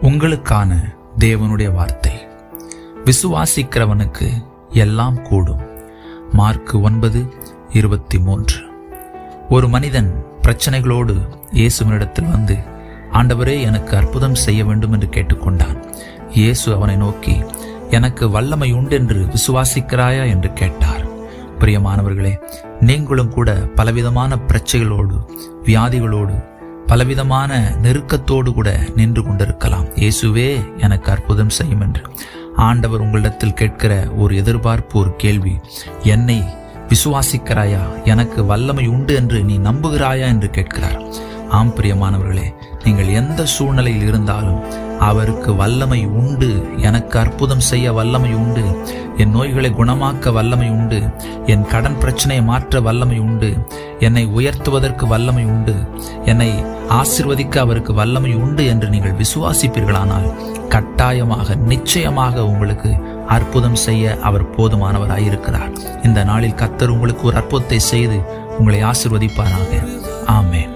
உங்களுக்கான தேவனுடைய வார்த்தை. விசுவாசிக்கிறவனுக்கு எல்லாம் கூடும். மார்க் 9:23. ஒரு மனிதன் பிரச்சனைகளோடு இயேசுவினிடத்தில் வந்து, ஆண்டவரே, எனக்கு அற்புதம் செய்ய வேண்டும் என்று கேட்டுக்கொண்டான். இயேசு அவனை நோக்கி, எனக்கு வல்லமை உண்டென்று விசுவாசிக்கிறாயா என்று கேட்டார். பிரியமானவர்களே, நீங்களும் கூட பலவிதமான பிரச்சனைகளோடு, வியாதிகளோடு, பலவிதமான நெருக்கத்தோடு கூட நின்று கொண்டிருக்கலாம். இயேசுவே, எனக்கு அற்புதம் செய்யும் என்று ஆண்டவர் உங்களிடத்தில் கேட்கிற ஒரு எதிர்பார்ப்பு, ஒரு கேள்வி, என்னை விசுவாசிக்கிறாயா, எனக்கு வல்லமை உண்டு என்று நீ நம்புகிறாயா என்று கேட்கிறார். ஆம் பிரியமானவர்களே, நீங்கள் எந்த சூழ்நிலையில் இருந்தாலும் அவருக்கு வல்லமை உண்டு. எனக்கு அற்புதம் செய்ய வல்லமை உண்டு, என் நோய்களை குணமாக்க வல்லமை உண்டு, என் கடன் பிரச்சனையை மாற்ற வல்லமை உண்டு, என்னை உயர்த்துவதற்கு வல்லமை உண்டு, என்னை ஆசீர்வதிக்க அவருக்கு வல்லமை உண்டு என்று நீங்கள் விசுவாசிப்பீர்களானால் கட்டாயமாக, நிச்சயமாக உங்களுக்கு அற்புதம் செய்ய அவர் போதுமானவராயிருக்கிறார். இந்த நாளில் கர்த்தர் உங்களுக்கு ஒரு அற்புதத்தை செய்து உங்களை ஆசீர்வதிப்பாராக. ஆமென்.